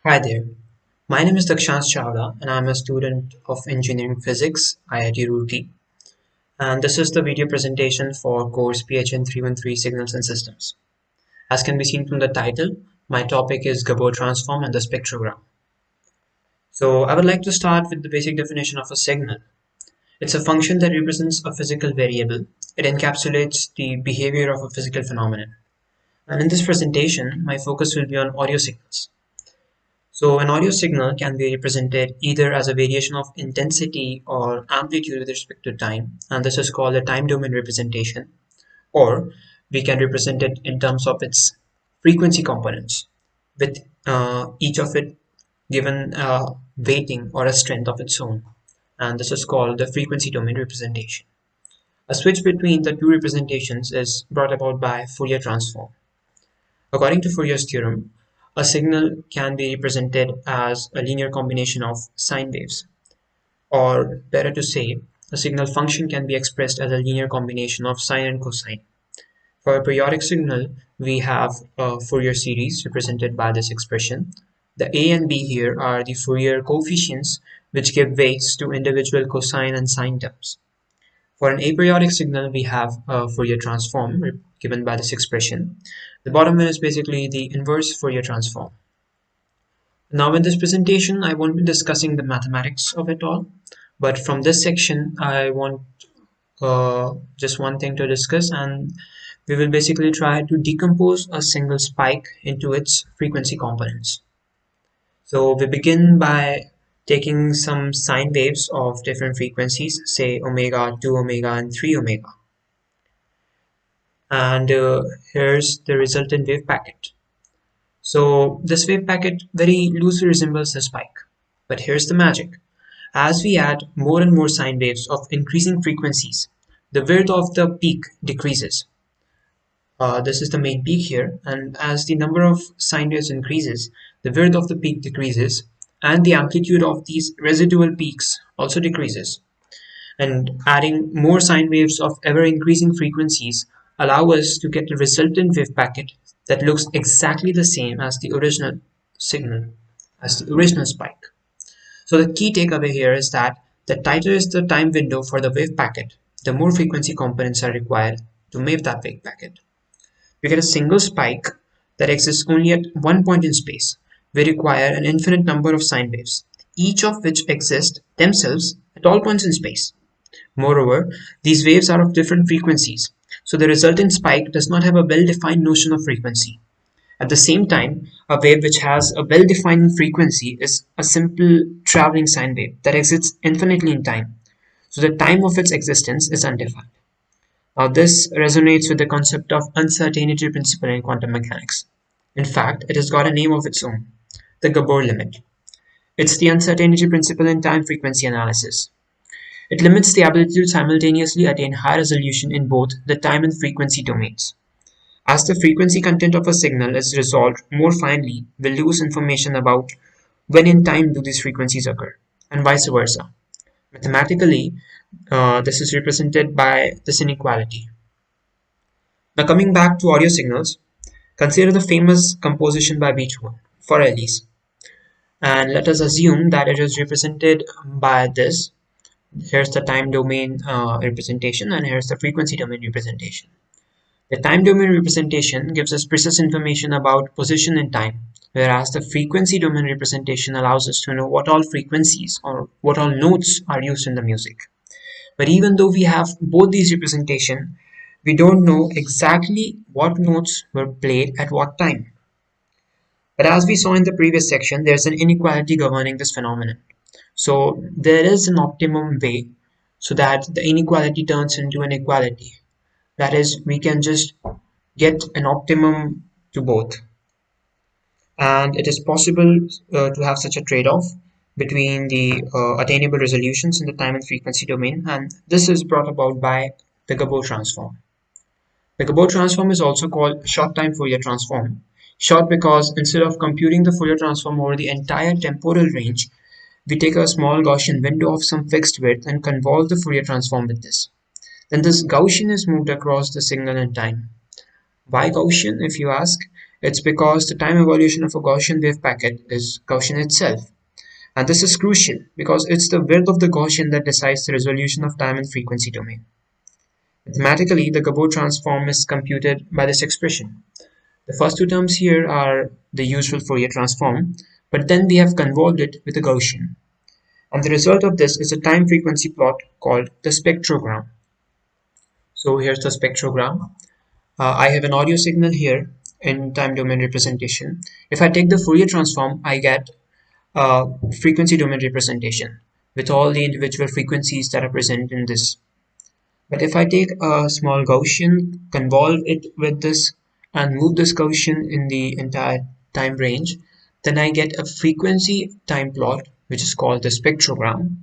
Hi there. My name is Dakshansh Chawda and I'm a student of Engineering Physics, IIT Roorkee. And this is the video presentation for course PHN 313 Signals and Systems. As can be seen from the title, my topic is Fourier Transform and the spectrogram. So I would like to start with the basic definition of a signal. It's a function that represents a physical variable. It encapsulates the behavior of a physical phenomenon. And in this presentation, my focus will be on audio signals. So an audio signal can be represented either as a variation of intensity or amplitude with respect to time, and this is called a time domain representation, or we can represent it in terms of its frequency components, with each of it given a weighting or a strength of its own, and this is called the frequency domain representation. A switch between the two representations is brought about by Fourier transform. According to Fourier's theorem, a signal can be represented as a linear combination of sine waves, or better to say, a signal function can be expressed as a linear combination of sine and cosine. For a periodic signal, we have a Fourier series represented by this expression. The A and B here are the Fourier coefficients which give weights to individual cosine and sine terms. For an aperiodic signal, we have a Fourier transform given by this expression. The bottom one is basically the inverse Fourier transform. Now in this presentation, I won't be discussing the mathematics of it all, but from this section, I want just one thing to discuss, and we will basically try to decompose a single spike into its frequency components. So we begin by taking some sine waves of different frequencies, say omega, 2 omega, and 3 omega. And here's the resultant wave packet. So this wave packet very loosely resembles a spike. But here's the magic. As we add more and more sine waves of increasing frequencies, the width of the peak decreases. This is the main peak here, and as the number of sine waves increases, the width of the peak decreases, and the amplitude of these residual peaks also decreases. And adding more sine waves of ever increasing frequencies allow us to get a resultant wave packet that looks exactly the same as the original signal, as the original spike. So the key takeaway here is that the tighter is the time window for the wave packet, the more frequency components are required to make that wave packet. We get a single spike that exists only at one point in space. We require an infinite number of sine waves, each of which exist themselves at all points in space. Moreover, these waves are of different frequencies, so the resultant spike does not have a well-defined notion of frequency. At the same time, a wave which has a well-defined frequency is a simple traveling sine wave that exists infinitely in time, so the time of its existence is undefined. Now this resonates with the concept of uncertainty principle in quantum mechanics. In fact, it has got a name of its own, the Gabor limit. It's the uncertainty principle in time frequency analysis. It limits the ability to simultaneously attain high resolution in both the time and frequency domains. As the frequency content of a signal is resolved more finely, we lose information about when in time do these frequencies occur, and vice versa. Mathematically, this is represented by this inequality. Now coming back to audio signals, consider the famous composition by Beethoven, Fur Elise. And let us assume that it is represented by this. Here's the time domain representation, and here's the frequency domain representation. The time domain representation gives us precise information about position in time, whereas the frequency domain representation allows us to know what all frequencies or what all notes are used in the music. But even though we have both these representations, we don't know exactly what notes were played at what time. But as we saw in the previous section, there's an inequality governing this phenomenon. So there is an optimum way so that the inequality turns into an equality. That is, we can just get an optimum to both. And it is possible to have such a trade-off between the attainable resolutions in the time and frequency domain, and this is brought about by the Gabor transform. The Gabor transform is also called short-time Fourier transform. Short because instead of computing the Fourier transform over the entire temporal range, we take a small Gaussian window of some fixed width and convolve the Fourier transform with this. Then this Gaussian is moved across the signal in time. Why Gaussian, if you ask? It's because the time evolution of a Gaussian wave packet is Gaussian itself. And this is crucial because it's the width of the Gaussian that decides the resolution of time and frequency domain. Mathematically, the Gabor transform is computed by this expression. The first two terms here are the usual Fourier transform, but then we have convolved it with a Gaussian. And the result of this is a time frequency plot called the spectrogram. So here's the spectrogram. I have an audio signal here in time domain representation. If I take the Fourier transform, I get a frequency domain representation with all the individual frequencies that are present in this. But if I take a small Gaussian, convolve it with this, and move this Gaussian in the entire time range, then I get a frequency time plot, which is called the spectrogram.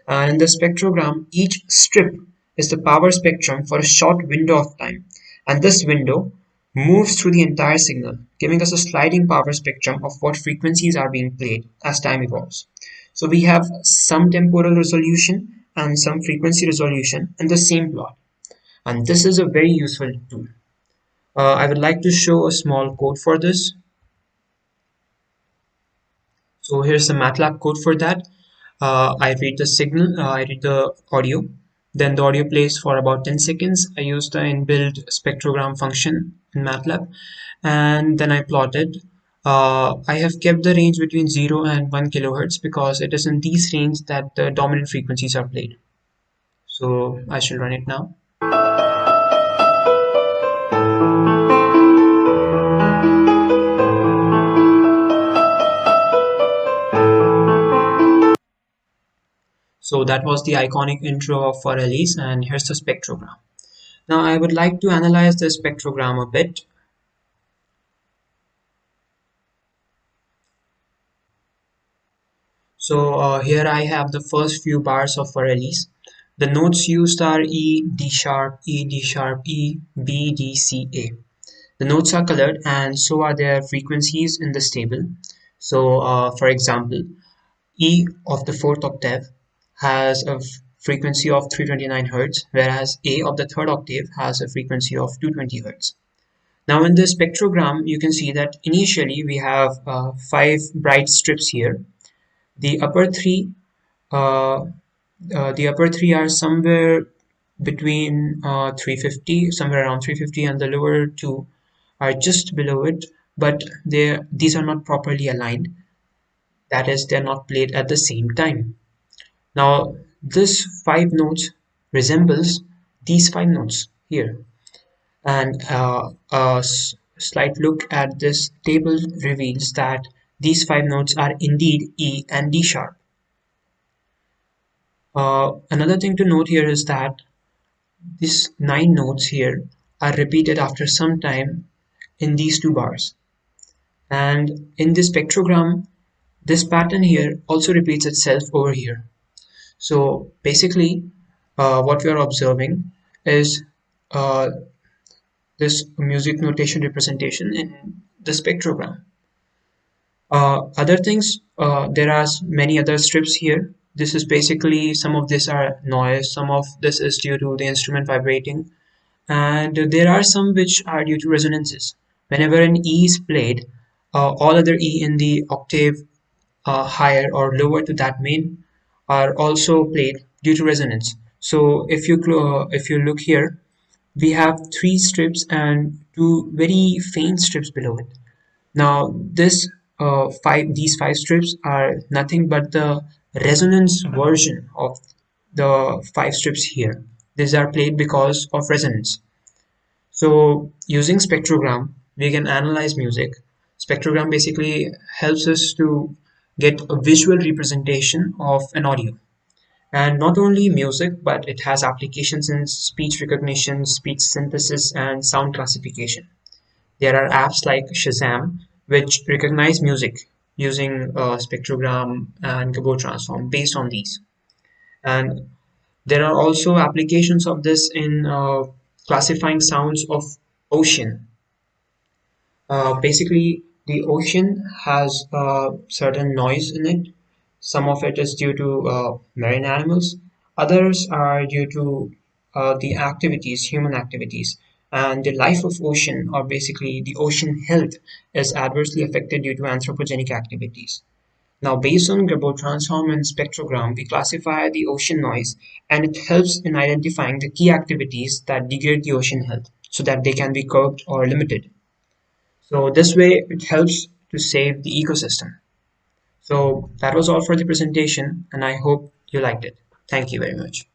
And in the spectrogram, each strip is the power spectrum for a short window of time. And this window moves through the entire signal, giving us a sliding power spectrum of what frequencies are being played as time evolves. So we have some temporal resolution and some frequency resolution in the same plot. And this is a very useful tool. I would like to show a small code for this. So here's the MATLAB code for that. I read the signal, I read the audio, then the audio plays for about 10 seconds. I use the inbuilt spectrogram function in MATLAB, and then I plot it. I have kept the range between 0 and 1 kilohertz because it is in these range that the dominant frequencies are played. So I shall run it now. So that was the iconic intro of Fur Elise, and here's the spectrogram. Now I would like to analyze the spectrogram a bit. So here I have the first few bars of Fur Elise. The notes used are E, D sharp, E, D sharp, E, B, D, C, A. The notes are colored and so are their frequencies in this table. So for example, E of the fourth octave has a frequency of 329 Hz, whereas A of the third octave has a frequency of 220 Hz. Now in the spectrogram, you can see that initially we have 5 bright strips here. The upper three, uh, are somewhere between 350, somewhere around 350, and the lower two are just below it, but these are not properly aligned. That is, they're not played at the same time. Now, this 5 notes resembles these 5 notes here, and a slight look at this table reveals that these 5 notes are indeed E and D sharp. Another thing to note here is that these 9 notes here are repeated after some time in these 2 bars. And in this spectrogram, this pattern here also repeats itself over here. So basically, what we are observing is uh, this music notation representation in the spectrogram. Other things, there are many other strips here. This is basically, some of this are noise, some of this is due to the instrument vibrating, and there are some which are due to resonances. Whenever an E is played, all other E in the octave higher or lower to that main are also played due to resonance. So if you look here, we have 3 strips and 2 very faint strips below it. Now these 5 strips are nothing but the resonance version of the 5 strips here. These are played because of resonance. So using spectrogram, we can analyze music. Spectrogram basically helps us to get a visual representation of an audio. And not only music, but it has applications in speech recognition, speech synthesis, and sound classification. There are apps like Shazam, which recognize music using spectrogram and Gabor transform based on these. And there are also applications of this in classifying sounds of ocean. Basically, the ocean has certain noise in it. Some of it is due to marine animals. Others are due to the activities, human activities. and the life of ocean, or basically the ocean health, is adversely affected due to anthropogenic activities. Now, based on Grabo transform and spectrogram, we classify the ocean noise, and it helps in identifying the key activities that degrade the ocean health so that they can be curbed or limited. So this way, it helps to save the ecosystem. So that was all for the presentation, and I hope you liked it. Thank you very much.